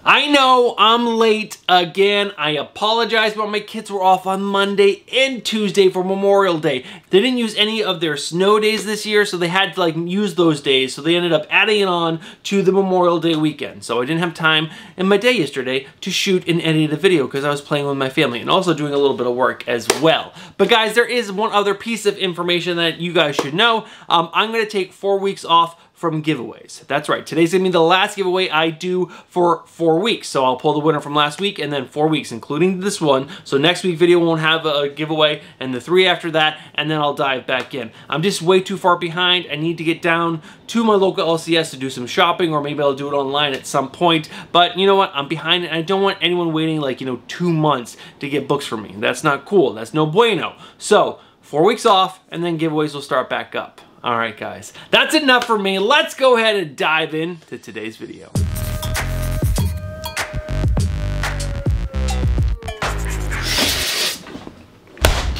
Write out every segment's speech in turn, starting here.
I know I'm late again. I apologize, but my kids were off on Monday and Tuesday for Memorial Day. They didn't use any of their snow days this year, so they had to use those days. So they ended up adding it on to the Memorial Day weekend. So I didn't have time in my day yesterday to shoot and edit a video because I was playing with my family and also doing a little bit of work as well. But guys, there is one other piece of information that you guys should know. I'm going to take 4 weeks off from giveaways. That's right. Today's gonna be the last giveaway I do for 4 weeks. So I'll pull the winner from last week and then 4 weeks, including this one. So next week video won't have a giveaway and the 3 after that, and then I'll dive back in. I'm just way too far behind. I need to get down to my local LCS to do some shopping, or maybe I'll do it online at some point. But you know what? I'm behind and I don't want anyone waiting 2 months to get books from me. That's not cool. That's no bueno. So 4 weeks off and then giveaways will start back up. All right, guys, that's enough for me. Let's go ahead and dive into today's video.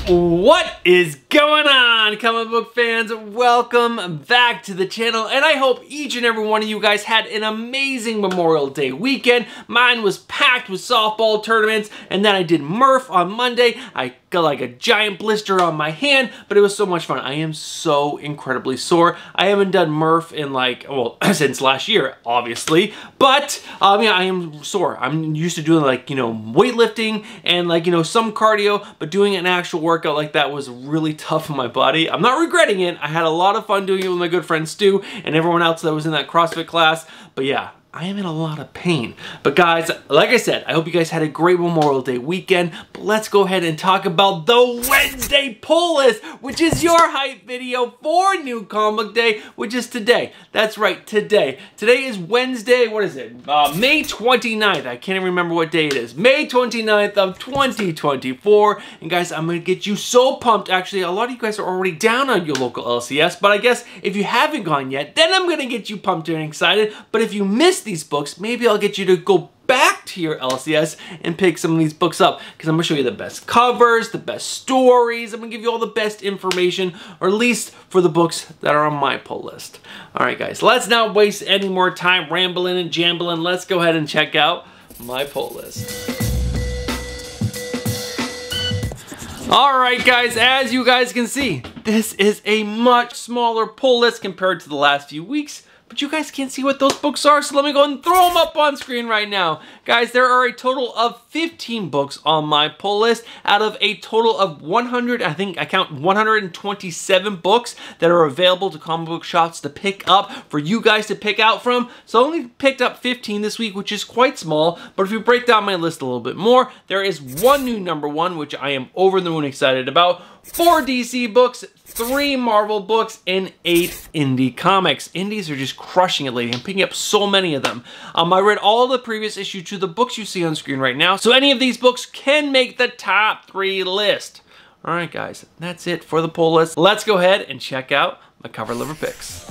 What is going on, comic book fans? Welcome back to the channel, and I hope each and every one of you guys had an amazing Memorial Day weekend. Mine was packed with softball tournaments, and then I did Murph on Monday. I got a giant blister on my hand, but it was so much fun. I am so incredibly sore. I haven't done Murph in since last year, obviously, but yeah, I am sore. I'm used to doing weightlifting and some cardio, but doing an actual workout like that was really tough on my body. I'm not regretting it. I had a lot of fun doing it with my good friend Stu and everyone else that was in that CrossFit class, but yeah, I am in a lot of pain. But guys, like I said, I hope you guys had a great Memorial Day weekend. But let's go ahead and talk about the Wednesday pull list, which is your hype video for New Comic Day, which is today. That's right, today. Today is Wednesday, what is it? May 29th. I can't even remember what day it is. May 29th of 2024. And guys, I'm gonna get you so pumped. Actually, a lot of you guys are already down on your local LCS, but I guess if you haven't gone yet, then I'm gonna get you pumped and excited. But if you missed these books, maybe I'll get you to go back to your LCS and pick some of these books up, because I'm gonna show you the best covers, the best stories. I'm gonna give you all the best information, or at least for the books that are on my pull list. All right, guys, let's not waste any more time rambling and jambling. Let's go ahead and check out my pull list. All right, guys, as you guys can see, this is a much smaller pull list compared to the last few weeks. But you guys can't see what those books are, so let me go and throw them up on screen right now. Guys, there are a total of 15 books on my pull list out of a total of 100, I think I count 127 books that are available to comic book shops to pick up for you guys to pick out from. So I only picked up 15 this week, which is quite small, but if you break down my list a little bit more, there is one new #1, which I am over the moon excited about, 4 DC books, 3 Marvel books, and 8 indie comics. Indies are just crushing it lately. I'm picking up so many of them. I read all the previous issues to the books you see on screen right now, so any of these books can make the top 3 list. All right, guys, that's it for the pull list. Let's go ahead and check out my cover liver picks.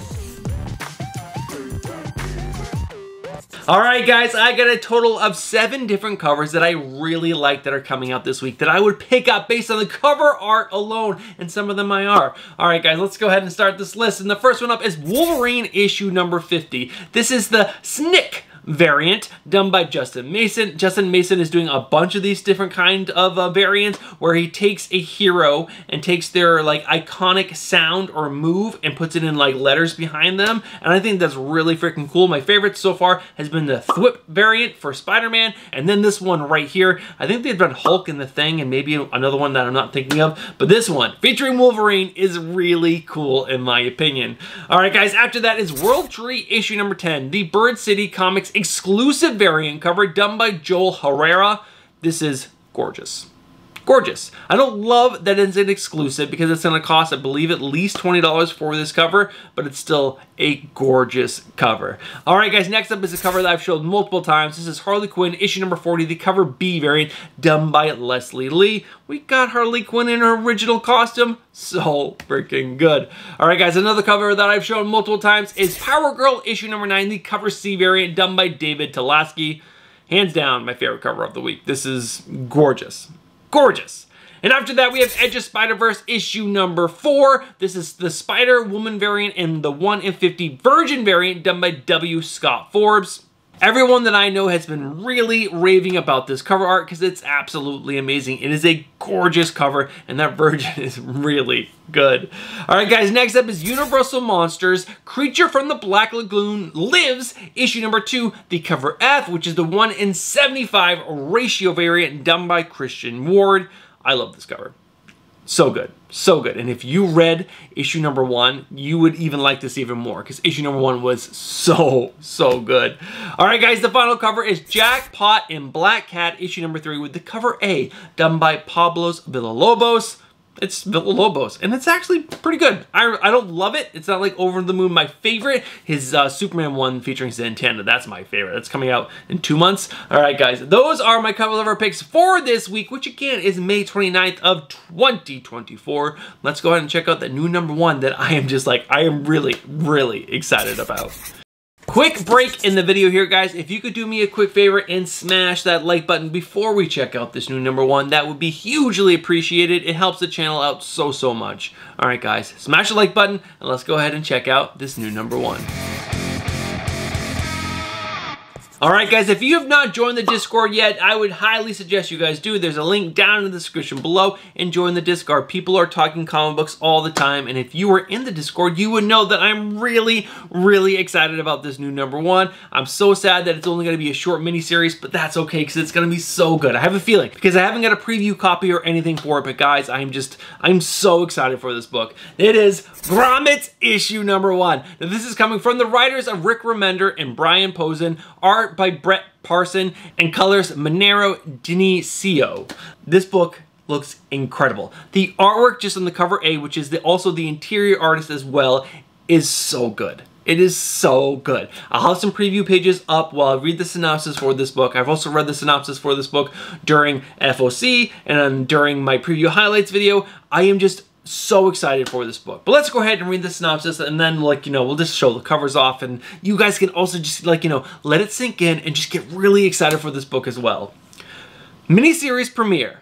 All right, guys, I got a total of 7 different covers that I really like that are coming out this week that I would pick up based on the cover art alone, and some of them I are. All right, guys, let's go ahead and start this list. And the first one up is Wolverine issue number 50. This is the Snick variant done by Justin Mason. Justin Mason is doing a bunch of these different kind of variants where he takes a hero and takes their iconic sound or move and puts it in letters behind them, and I think that's really freaking cool. My favorite so far has been the Thwip variant for Spider-Man, and then this one right here. I think they've done Hulk in the Thing and maybe another one that I'm not thinking of, but this one featuring Wolverine is really cool in my opinion. All right, guys, after that is World Tree issue number 10, the Bird City Comics exclusive variant cover done by Joel Herrera. This is gorgeous. Gorgeous. I don't love that it's an exclusive because it's going to cost, I believe, at least $20 for this cover, but it's still a gorgeous cover. All right, guys, next up is a cover that I've showed multiple times. This is Harley Quinn, issue number 40, the cover B variant, done by Leslie Lee. We got Harley Quinn in her original costume. So freaking good. All right, guys, another cover that I've shown multiple times is Power Girl, issue number 9, the cover C variant, done by David Talaski. Hands down, my favorite cover of the week. This is gorgeous. Gorgeous. And after that, we have Edge of Spider-Verse issue number 4. This is the Spider-Woman variant and the 1 in 50 Virgin variant done by W. Scott Forbes. Everyone that I know has been really raving about this cover art because it's absolutely amazing. It is a gorgeous cover, and that virgin is really good. All right, guys, next up is Universal Monsters, Creature from the Black Lagoon Lives, issue number 2, the cover F, which is the 1:75 ratio variant done by Christian Ward. I love this cover. So good, so good. And if you read issue number 1, you would even like this even more because issue number 1 was so good. All right, guys, the final cover is Jackpot in Black Cat, issue number 3 with the cover A done by Pablos Villalobos. It's Villalobos, and it's actually pretty good. I don't love it. It's not like over the moon my favorite. His Superman one featuring Santana, that's my favorite. That's coming out in 2 months. All right, guys, those are my cover lover picks for this week, which again is May 29th of 2024. Let's go ahead and check out the new number 1 that I am really excited about. Quick break in the video here, guys. If you could do me a quick favor and smash that like button before we check out this new number 1, that would be hugely appreciated. It helps the channel out so much. All right, guys, smash the like button and let's go ahead and check out this new number 1. Alright, guys, if you have not joined the Discord yet, I would highly suggest you guys do. There's a link down in the description below, and join the Discord. People are talking comic books all the time, and if you were in the Discord, you would know that I'm really excited about this new number 1. I'm so sad that it's only going to be a short mini-series, but that's okay because it's going to be so good. I have a feeling, because I haven't got a preview copy or anything for it, but guys, I'm so excited for this book. It is Grommets issue number 1. Now, this is coming from the writers of Rick Remender and Brian Posen, art by Brett Parson, and colors Monero Dinicio. This book looks incredible. The artwork just on the cover A, which is also the interior artist as well, is so good. It is so good. I'll have some preview pages up while I read the synopsis for this book. I've also read the synopsis for this book during FOC and during my preview highlights video. I am just so excited for this book. But let's go ahead and read the synopsis, and then, like, you know, we'll just show the covers off, and you guys can also just, like, you know, let it sink in and just get really excited for this book as well. Miniseries premiere.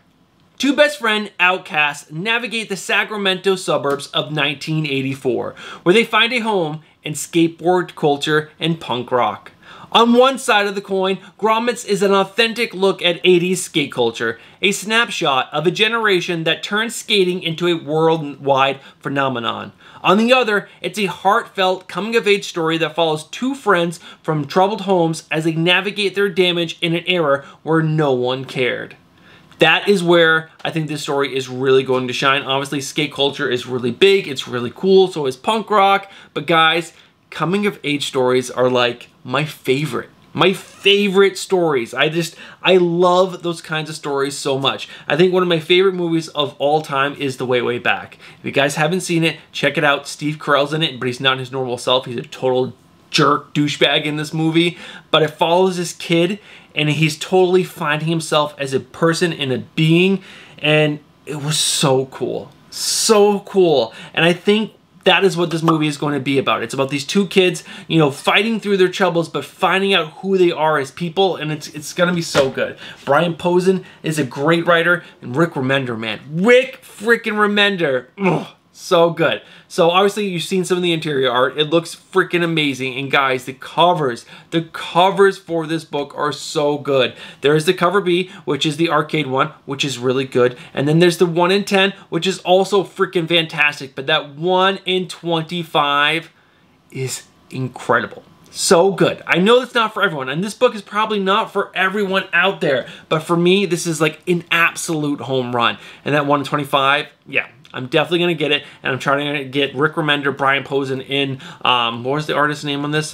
Two best friend outcasts navigate the Sacramento suburbs of 1984, where they find a home in skateboard culture and punk rock. On one side of the coin, Grommets is an authentic look at 80s skate culture, a snapshot of a generation that turned skating into a worldwide phenomenon. On the other, it's a heartfelt coming-of-age story that follows two friends from troubled homes as they navigate their damage in an era where no one cared. That is where I think this story is really going to shine. Obviously, skate culture is really big, it's really cool, so is punk rock, but guys, coming of age stories are like my favorite stories. I love those kinds of stories so much. I think one of my favorite movies of all time is The Way Back. If you guys haven't seen it, check it out. Steve Carell's in it, but he's not his normal self. He's a total jerk douchebag in this movie, but it follows this kid and he's totally finding himself as a person and a being, and it was so cool. So cool. And I think that is what this movie is going to be about. It's about these two kids, you know, fighting through their troubles, but finding out who they are as people, and it's going to be so good. Brian Posen is a great writer, and Rick Remender, man. Rick freaking Remender. Ugh, so good. So obviously you've seen some of the interior art. It looks freaking amazing. And guys, the covers for this book are so good. There is the cover B, which is the arcade one, which is really good. And then there's the 1 in 10, which is also freaking fantastic. But that 1 in 25 is incredible. So good. I know it's not for everyone, and this book is probably not for everyone out there, but for me, this is like an absolute home run. And that 1 in 25, yeah, I'm definitely going to get it, and I'm trying to get Rick Remender, Brian Posen in, what was the artist's name on this?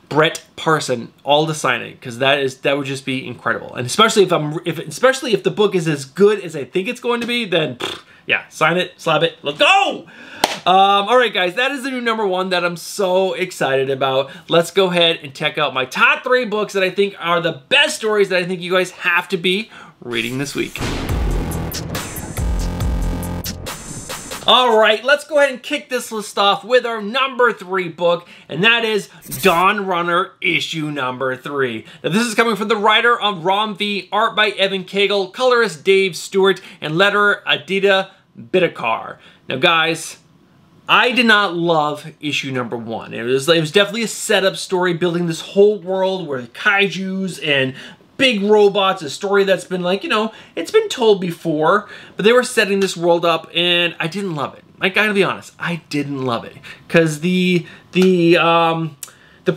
Brett Parson, all to sign it, because that would just be incredible. And especially if the book is as good as I think it's going to be, then yeah, sign it, slap it, let's go! Alright guys, that is the new number 1 that I'm so excited about. Let's go ahead and check out my top 3 books that I think are the best stories that I think you guys have to be reading this week. Alright, let's go ahead and kick this list off with our number 3 book, and that is Dawn Runner issue number 3. Now this is coming from the writer of Rom V, art by Evan Cagle, colorist Dave Stewart, and letterer Aditya Bidikar. Now guys, I did not love issue number 1. It was definitely a setup story, building this whole world where the kaijus and big robots, a story that's been like, you know, it's been told before, but they were setting this world up and I didn't love it. I gotta be honest, I didn't love it because the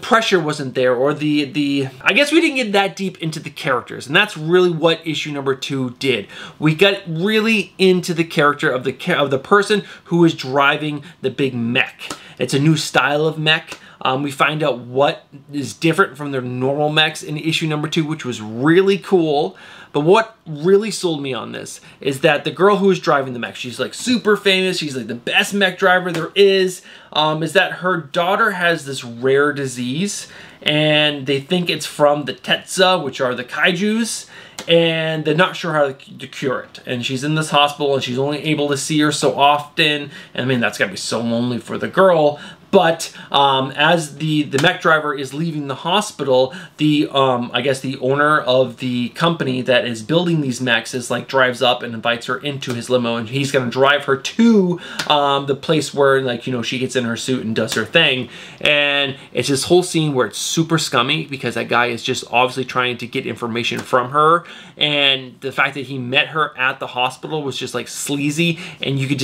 pressure wasn't there, or I guess we didn't get that deep into the characters, and that's really what issue number 2 did. We got really into the character of the person who is driving the big mech. It's a new style of mech. We find out what is different from their normal mechs in issue number 2, which was really cool. But what really sold me on this is that the girl who is driving the mech, she's like super famous, she's like the best mech driver there is that her daughter has this rare disease, and they think it's from the Tetsa, which are the kaijus, and they're not sure how to cure it. And she's in this hospital, and she's only able to see her so often, and I mean, that's gotta be so lonely for the girl. But as the mech driver is leaving the hospital, I guess the owner of the company that is building these mechs is like drives up and invites her into his limo, and he's gonna drive her to the place where, like, you know, she gets in her suit and does her thing. And it's this whole scene where it's super scummy because that guy is just obviously trying to get information from her, and the fact that he met her at the hospital was just like sleazy, and you could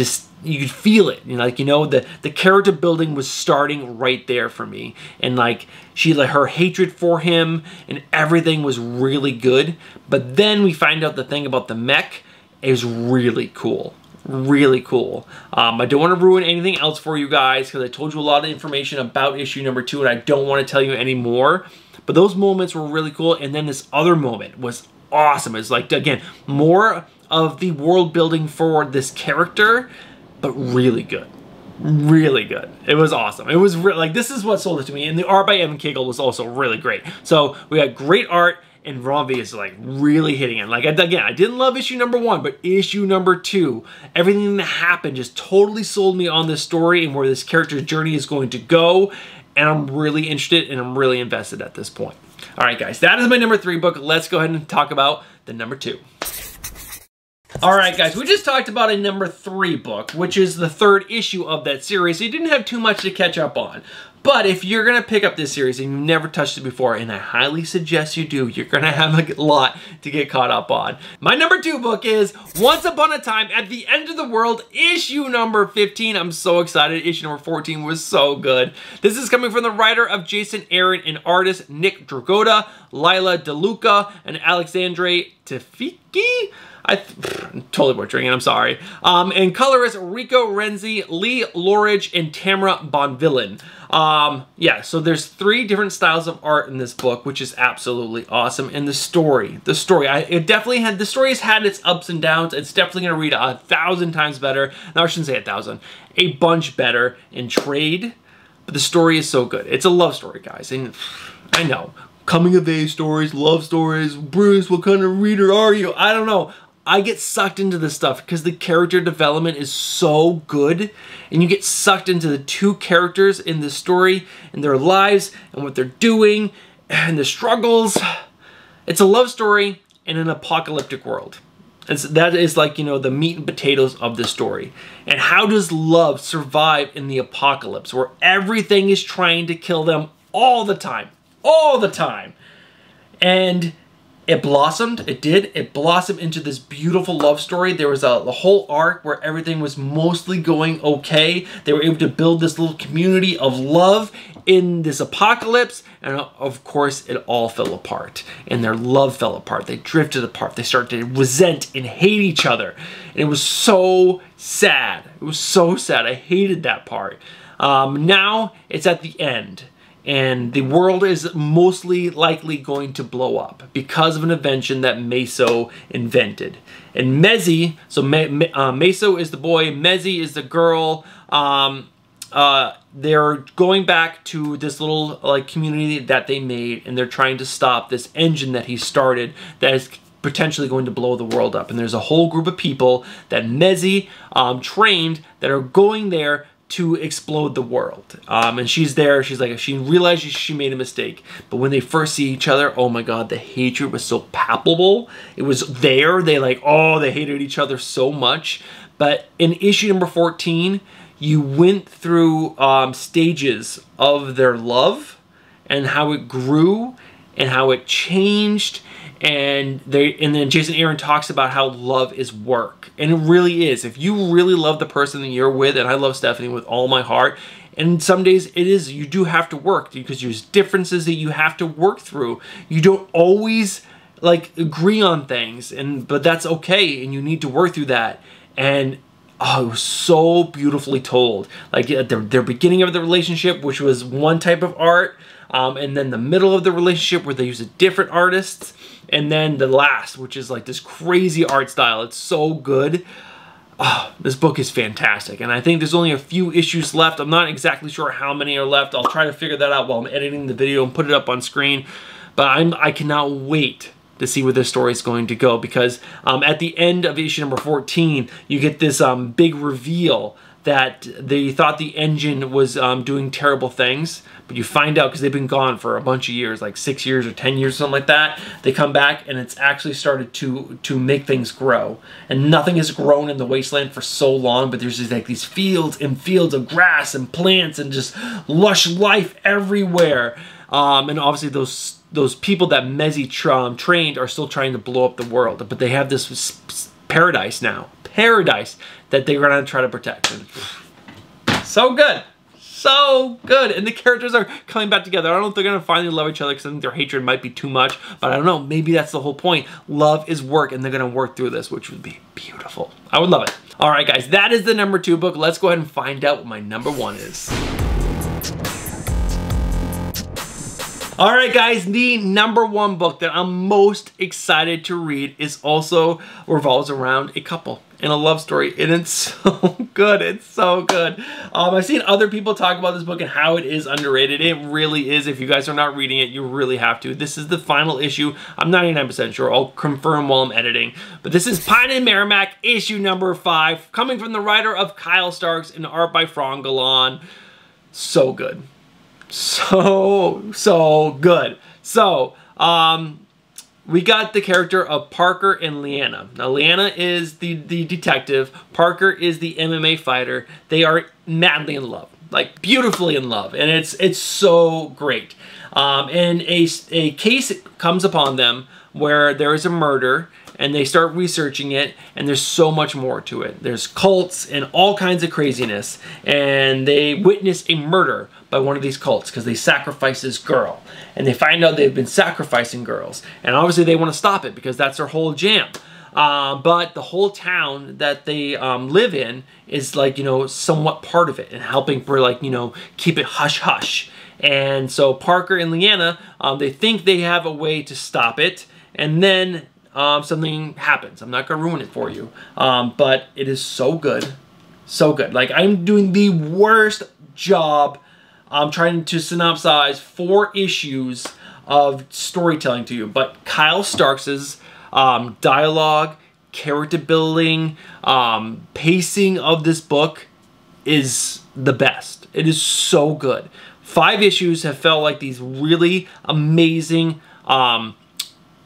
feel it, you know, like, you know, the character building was starting right there for me, and like her hatred for him and everything was really good. But then we find out the thing about the mech is really cool. Really cool. I don't want to ruin anything else for you guys because I told you a lot of information about issue number 2 and I don't want to tell you any more. But those moments were really cool, and then this other moment was awesome. It's like, again, more of the world building for this character, but really good. Really good. It was awesome. It was like, this is what sold it to me. And the art by Evan Cagle was also really great. So we got great art, and Ron V is like really hitting it. Like, again, I didn't love issue number 1, but issue number 2, everything that happened just totally sold me on this story and where this character's journey is going to go. And I'm really interested and I'm really invested at this point. All right, guys, that is my number 3 book. Let's go ahead and talk about the number 2. All right, guys, we just talked about a number 3 book, which is the 3rd issue of that series, so you didn't have too much to catch up on. But if you're going to pick up this series and you've never touched it before, and I highly suggest you do, you're going to have a lot to get caught up on. My number 2 book is Once Upon a Time at the End of the World, issue number 15. I'm so excited. Issue number 14 was so good. This is coming from the writer of Jason Aaron and artist Nick Dragotta, Lila DeLuca, and Alexandre Tefiki. I'm totally butchering it, I'm sorry. And colorist Rico Renzi, Lee Loridge, and Tamara Bonvillain. Yeah, so there's 3 different styles of art in this book, which is absolutely awesome. And the story, the story has had its ups and downs. It's definitely gonna read 1,000 times better. No, I shouldn't say 1,000, a bunch better in trade, but the story is so good. It's a love story, guys, and I know, coming of age stories, love stories, Bruce, what kind of reader are you? I don't know. I get sucked into this stuff because the character development is so good, and you get sucked into the 2 characters in the story and their lives and what they're doing and the struggles. It's a love story in an apocalyptic world. And so that is, like, you know, the meat and potatoes of the story. And how does love survive in the apocalypse where everything is trying to kill them all the time? All the time. And it blossomed, it did. It blossomed into this beautiful love story. There was the whole arc where everything was mostly going okay. They were able to build this little community of love in this apocalypse, and of course it all fell apart. And their love fell apart. They drifted apart. They started to resent and hate each other. And it was so sad. It was so sad. I hated that part. Now it's at the end, and the world is mostly likely going to blow up because of an invention that Meso invented. And Mezi, so Meso is the boy, Mezi is the girl. They're going back to this little community that they made, and they're trying to stop this engine that he started that is potentially going to blow the world up. And there's a whole group of people that Mezi trained that are going there to explode the world. And she's there, she's like, she realizes she made a mistake. But when they first see each other, oh my God, the hatred was so palpable. It was there. They hated each other so much. But in issue number 14, you went through stages of their love and how it grew and how it changed. And then Jason Aaron talks about how love is work. And it really is. If you really love the person that you're with, and I love Stephanie with all my heart, and some days it is, you do have to work because there's differences that you have to work through. You don't always like agree on things, but that's okay, and you need to work through that. And oh, it was so beautifully told. Like their beginning of the relationship, which was one type of art, and then the middle of the relationship where they use a different artist, and then the last, which is like this crazy art style. It's so good. Oh, this book is fantastic, and I think there's only a few issues left. I'm not exactly sure how many are left. I'll try to figure that out while I'm editing the video and put it up on screen. But I cannot wait to see where this story is going to go, because at the end of issue number 14, you get this big reveal that they thought the engine was doing terrible things, but you find out because they've been gone for a bunch of years, like 6 years or 10 years, something like that. They come back and it's actually started to make things grow, and nothing has grown in the wasteland for so long. But there's just like these fields and fields of grass and plants and just lush life everywhere. And obviously those people that Mezzi trained are still trying to blow up the world, but they have this paradise now. Paradise that they're gonna try to protect. So good. So good. And the characters are coming back together. I don't know if they're gonna finally love each other because I think their hatred might be too much, but I don't know. Maybe that's the whole point. Love is work, and they're gonna work through this, which would be beautiful. I would love it. All right, guys, that is the number 2 book. Let's go ahead and find out what my number 1 is. All right, guys, the number 1 book that I'm most excited to read is also revolves around a couple and a love story, and it's so good. It's so good. I've seen other people talk about this book and how it is underrated. It really is. If you guys are not reading it, you really have to. This is the final issue. I'm 99% sure. I'll confirm while I'm editing. But this is Pine and Merrimack, issue number 5, coming from the writer of Kyle Starks and art by Frank Galan. So good. So good. So, we got the character of Parker and Leanna. Now, Leanna is the detective. Parker is the MMA fighter. They are madly in love, like beautifully in love, and it's so great. And a case comes upon them where there is a murder, and they start researching it, and there's so much more to it. There's cults and all kinds of craziness, and they witness a murder by one of these cults because they sacrifice this girl, and they find out they've been sacrificing girls, and obviously they want to stop it because that's their whole jam. But the whole town that they live in is like, you know, somewhat part of it and helping for, like, you know, keep it hush hush. And so Parker and Leanna, they think they have a way to stop it, and then something happens. I'm not gonna ruin it for you, but it is so good. So good. Like, I'm doing the worst job trying to synopsize 4 issues of storytelling to you, but Kyle Starks's dialogue, character building, pacing of this book is the best. It is so good. 5 issues have felt like these really amazing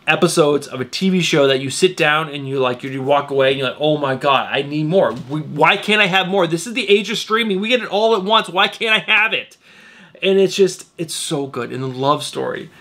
episodes of a TV show that you sit down and you walk away and you're like, oh my God, I need more. Why can't I have more? This is the age of streaming. We get it all at once. Why can't I have it? And it's so good. And the love story,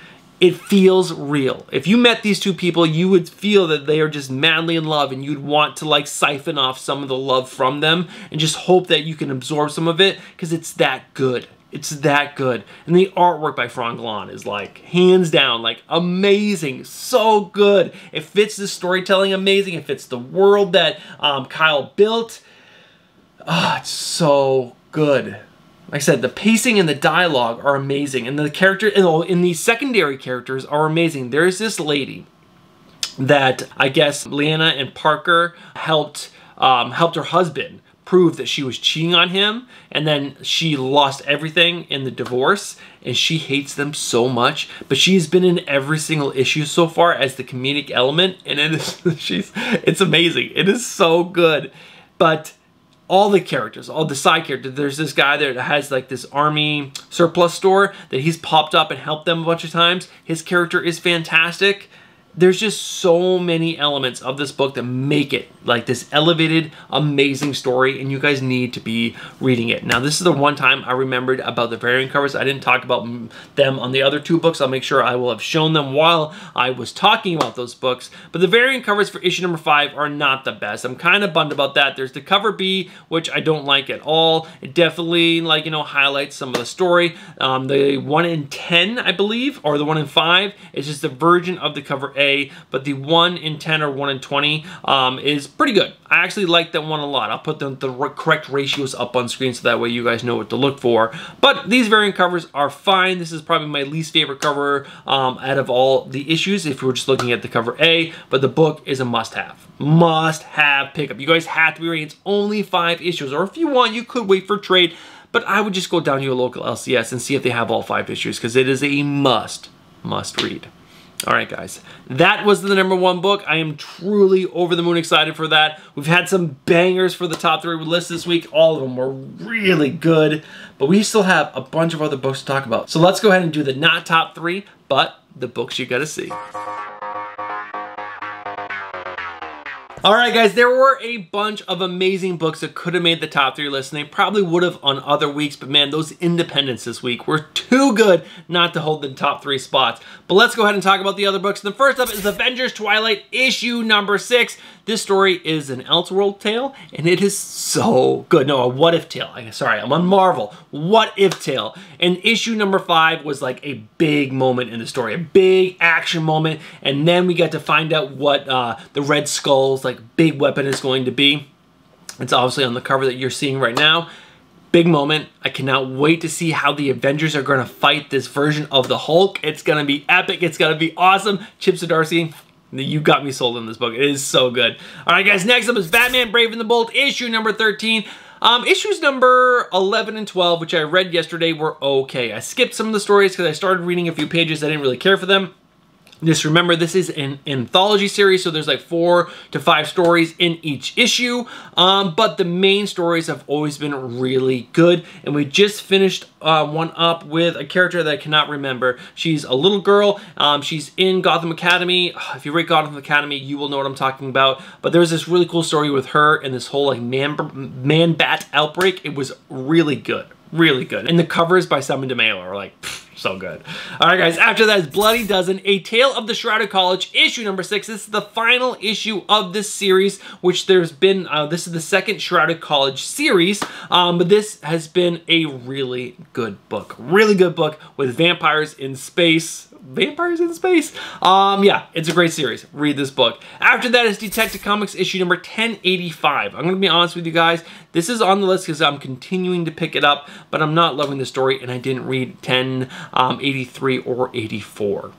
it feels real. If you met these 2 people, you would feel that they are just madly in love, and you'd want to like siphon off some of the love from them and just hope that you can absorb some of it because it's that good. It's that good. And the artwork by Frank Galan is like hands down, like amazing. So good. It fits the storytelling amazing. It fits the world that Kyle built. Oh, it's so good. Like I said, the pacing and the dialogue are amazing, and the character and the secondary characters are amazing. There's this lady that I guess Leanna and Parker helped her husband prove that she was cheating on him, and then she lost everything in the divorce, and she hates them so much. But she's been in every single issue so far as the comedic element, and it's amazing. It is so good. But all the characters, all the side characters. There's this guy that has like this army surplus store that he's popped up and helped them a bunch of times. His character is fantastic. there's just so many elements of this book that make it like this elevated, amazing story, and you guys need to be reading it. Now, this is the one time I remembered about the variant covers. I didn't talk about them on the other two books. I'll make sure I will have shown them while I was talking about those books. But the variant covers for issue number 5 are not the best. I'm kind of bummed about that. There's the cover B, which I don't like at all. It definitely, like, you know, highlights some of the story. The 1 in 10, I believe, or the 1 in 5 is just a version of the cover A, but the 1 in 10 or 1 in 20 is pretty good. I actually like that one a lot. I'll put the correct ratios up on screen so that way you guys know what to look for. But these variant covers are fine. This is probably my least favorite cover out of all the issues if we're just looking at the cover A, but the book is a must-have. Must-have pickup. You guys have to be reading. It's only 5 issues, or if you want, you could wait for trade, but I would just go down to your local LCS and see if they have all 5 issues, because it is a must read. All right, guys, that was the number 1 book. I am truly over the moon excited for that. We've had some bangers for the top 3 lists this week. All of them were really good, but we still have a bunch of other books to talk about. So let's go ahead and do the not top 3, but the books you gotta see. Alright guys, there were a bunch of amazing books that could have made the top 3 list, and they probably would have on other weeks, but man, those independents this week were too good not to hold the top 3 spots. But let's go ahead and talk about the other books. The first up is Avengers Twilight, issue number 6. This story is an Elseworld tale, and it is so good. No, a what if tale. Sorry, I'm on Marvel. What if tale. And issue number 5 was like a big moment in the story, a big action moment, and then we got to find out what the Red Skull's like big weapon is going to be. It's obviously on the cover that you're seeing right now. Big moment. I cannot wait to see how the Avengers are going to fight this version of the Hulk. It's going to be epic. It's going to be awesome. Chip Zdarsky, you got me sold on this book. It is so good. All right, guys, next up is Batman Brave and the Bold, issue number 13. Issues number 11 and 12, which I read yesterday, were okay. I skipped some of the stories because I started reading a few pages. I didn't really care for them. Just remember, this is an anthology series, so there's like 4 to 5 stories in each issue, but the main stories have always been really good, and we just finished one up with a character that I cannot remember. She's a little girl. She's in Gotham Academy. If you read Gotham Academy, you will know what I'm talking about, but there's this really cool story with her and this whole like man-bat outbreak. It was really good. Really good. And the covers by Simon DeMeo are like, so good. All right, guys, after that is Bloody Dozen, A Tale of the Shrouded College, issue number 6. This is the final issue of this series, which there's been, this is the second Shrouded College series, but this has been a really good book. Really good book with vampires in space. Vampires in space? Yeah, it's a great series. Read this book. After that is Detective Comics issue number 1085. I'm going to be honest with you guys. This is on the list because I'm continuing to pick it up, but I'm not loving the story, and I didn't read 1083 or 84.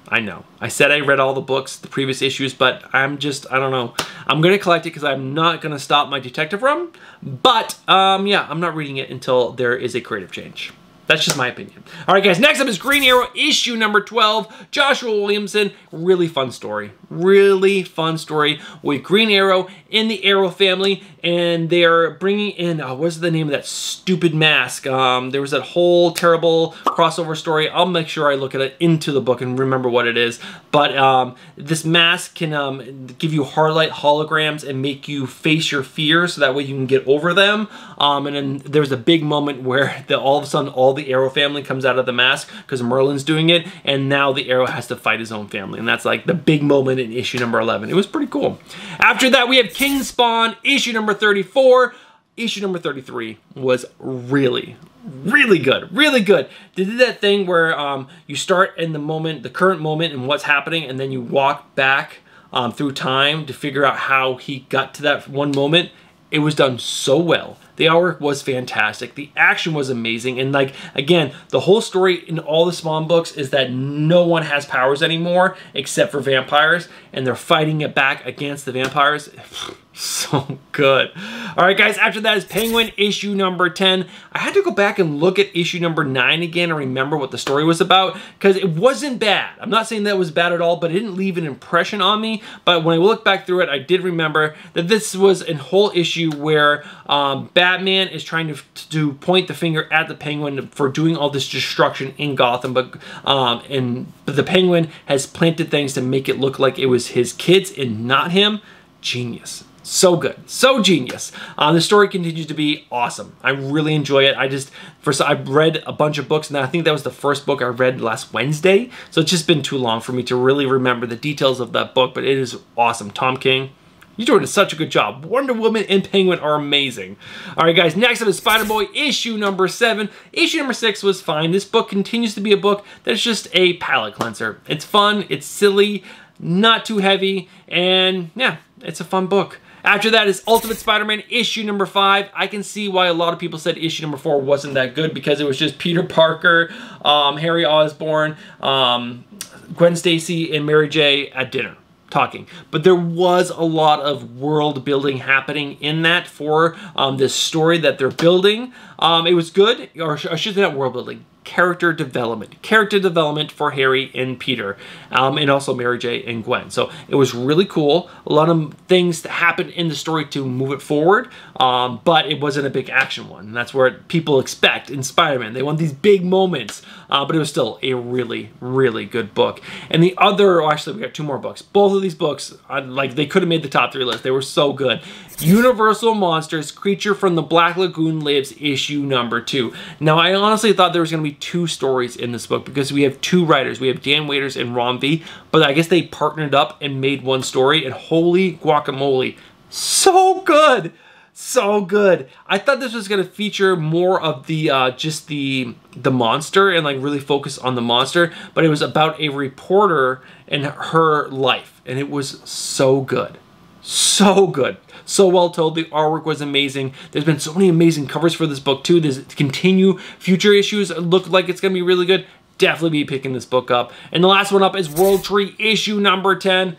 I know. I said I read all the books, the previous issues, but I'm just, I don't know. I'm going to collect it because I'm not going to stop my detective run, but yeah, I'm not reading it until there is a creative change. That's just my opinion. All right, guys, next up is Green Arrow, issue number 12. Joshua Williamson, really fun story. Really fun story with Green Arrow in the Arrow family, and they're bringing in, what's the name of that stupid mask? There was that whole terrible crossover story. I'll make sure I look at it into the book and remember what it is. But this mask can give you Harlight holograms and make you face your fears so that way you can get over them. And then there's a big moment where all of a sudden all the Arrow family comes out of the mask because Merlin's doing it, and now the Arrow has to fight his own family, and that's like the big moment in issue number 11. It was pretty cool. After that, we have King Spawn, issue number 34. Issue number 33 was really good. Really good. They did that thing where you start in the moment, the current moment and what's happening, and then you walk back through time to figure out how he got to that one moment. It was done so well. The artwork was fantastic. The action was amazing. And like, again, the whole story in all the Spawn books is that no one has powers anymore except for vampires, and they're fighting it back against the vampires. So good. All right, guys, after that is Penguin, issue number 10. I had to go back and look at issue number 9 again and remember what the story was about, because it wasn't bad. I'm not saying that it was bad at all, but it didn't leave an impression on me. But when I look back through it, I did remember that this was a whole issue where Batman is trying to point the finger at the Penguin for doing all this destruction in Gotham, but the Penguin has planted things to make it look like it was his kids and not him. Genius. So good. So genius. The story continues to be awesome. I really enjoy it. I've read a bunch of books, and I think that was the first book I read last Wednesday, so it's just been too long for me to really remember the details of that book, but it is awesome. Tom King, you're doing such a good job. Wonder Woman and Penguin are amazing. All right, guys, next up is Spider-Boy issue number 7. Issue number 6 was fine. This book continues to be a book that's just a palate cleanser. It's fun, it's silly, not too heavy, and yeah, it's a fun book. After that is Ultimate Spider-Man issue number 5. I can see why a lot of people said issue number 4 wasn't that good, because it was just Peter Parker, Harry Osborn, Gwen Stacy, and Mary J at dinner talking. But there was a lot of world building happening in that for this story that they're building. It was good, or I should say not world building, character development for Harry and Peter, and also Mary J and Gwen. So it was really cool. A lot of things that happened in the story to move it forward, but it wasn't a big action one. And that's where people expect in Spider-Man. They want these big moments, but it was still a really, really good book. And the other, actually we got 2 more books. Both of these books, like, they could have made the top 3 list. They were so good. Universal Monsters, Creature from the Black Lagoon Lives, issue number 2. Now, I honestly thought there was going to be 2 stories in this book, because we have 2 writers. We have Dan Waiters and Ron V, but I guess they partnered up and made one story, and holy guacamole, so good! So good. I thought this was going to feature more of the just the monster, and like really focus on the monster, but it was about a reporter and her life, and it was so good. So good. So well told. The artwork was amazing. There's been so many amazing covers for this book too. There's continue future issues. Look like it's going to be really good. Definitely be picking this book up. And the last one up is World Tree issue number 10.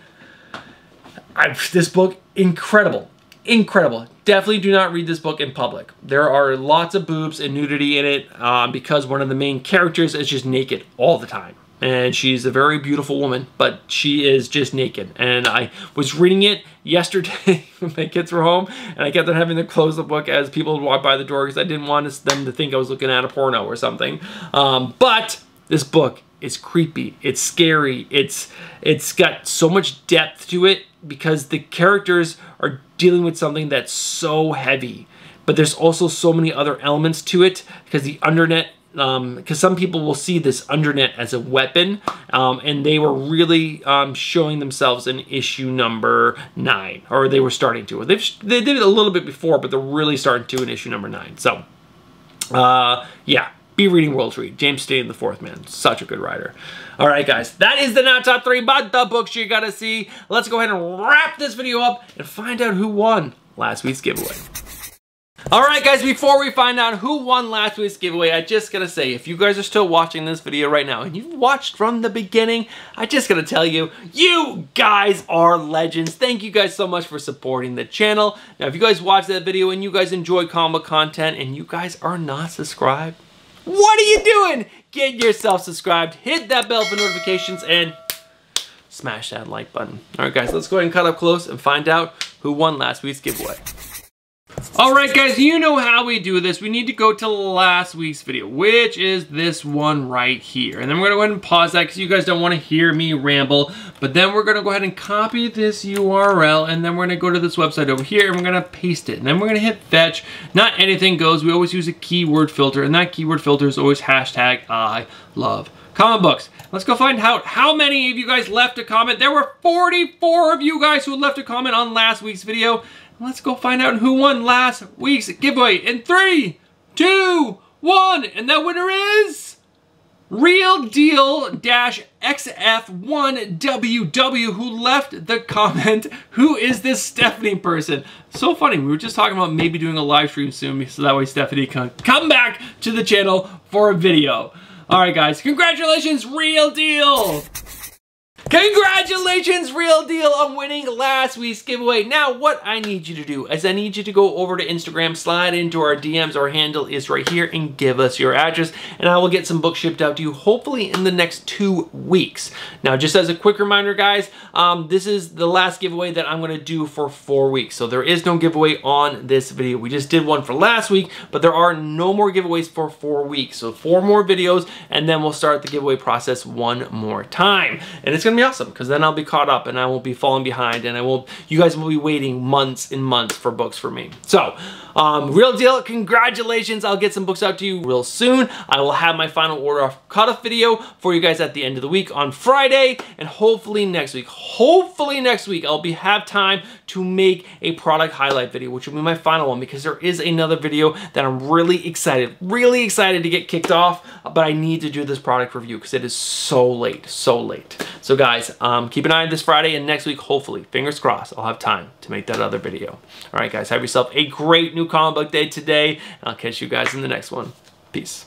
This book, incredible. Incredible. Definitely do not read this book in public. There are lots of boobs and nudity in it because one of the main characters is just naked all the time. And she's a very beautiful woman, but she is just naked. And I was reading it yesterday when my kids were home, and I kept on having to close the book as people would walk by the door because I didn't want them to think I was looking at a porno or something. But this book is creepy. It's scary. It's got so much depth to it because the characters are dealing with something that's so heavy. But there's also so many other elements to it because the undernet, because some people will see this undernet as a weapon, and they were really showing themselves in issue number 9, or they were starting to. They did it a little bit before, but they're really starting to in issue number 9. So, yeah, be reading World Tree. James Stain the Fourth Man, such a good writer. All right, guys, that is the not top 3, but the books you gotta see. Let's go ahead and wrap this video up and find out who won last week's giveaway. All right, guys, before we find out who won last week's giveaway, I just gotta say, if you guys are still watching this video right now and you've watched from the beginning, I just gotta tell you, you guys are legends. Thank you guys so much for supporting the channel. Now, if you guys watched that video and you guys enjoy comic content and you guys are not subscribed, what are you doing? Get yourself subscribed, hit that bell for notifications, and smash that like button. All right, guys, let's go ahead and cut up close and find out who won last week's giveaway. All right, guys, you know how we do this. We need to go to last week's video, which is this one right here. And then we're gonna go ahead and pause that because you guys don't wanna hear me ramble. But then we're gonna go ahead and copy this URL, and then we're gonna go to this website over here and we're gonna paste it. And then we're gonna hit fetch. Not anything goes. We always use a keyword filter, and that keyword filter is always hashtag I love comic books. Let's go find out how many of you guys left a comment. There were 44 of you guys who left a comment on last week's video. Let's go find out who won last week's giveaway in 3, 2, 1. And that winner is Real Deal XF1WW, who left the comment, who is this Stephanie person? So funny, we were just talking about maybe doing a live stream soon, so that way Stephanie can come back to the channel for a video. All right, guys, congratulations, Real Deal. Congratulations, Real Deal, on winning last week's giveaway. Now, what I need you to do is I need you to go over to Instagram, slide into our DMs. Our handle is right here, and give us your address, and I will get some books shipped out to you, hopefully in the next 2 weeks. Now, just as a quick reminder, guys, this is the last giveaway that I'm going to do for 4 weeks. So there is no giveaway on this video. We just did one for last week, but there are no more giveaways for 4 weeks. So 4 more videos, and then we'll start the giveaway process one more time. And it's going to be awesome, because then I'll be caught up and I won't be falling behind, and you guys will be waiting months and months for books for me. So Real Deal, congratulations. I'll get some books out to you real soon. I will have my final order off cutoff video for you guys at the end of the week on Friday, and hopefully next week I'll have time to make a product highlight video, which will be my final one, because there is another video that I'm really excited to get kicked off, but I need to do this product review because it is so late. So guys, keep an eye on this Friday, and next week, hopefully, fingers crossed, I'll have time to make that other video. All right, guys, have yourself a great new comic book day today, and I'll catch you guys in the next one. Peace.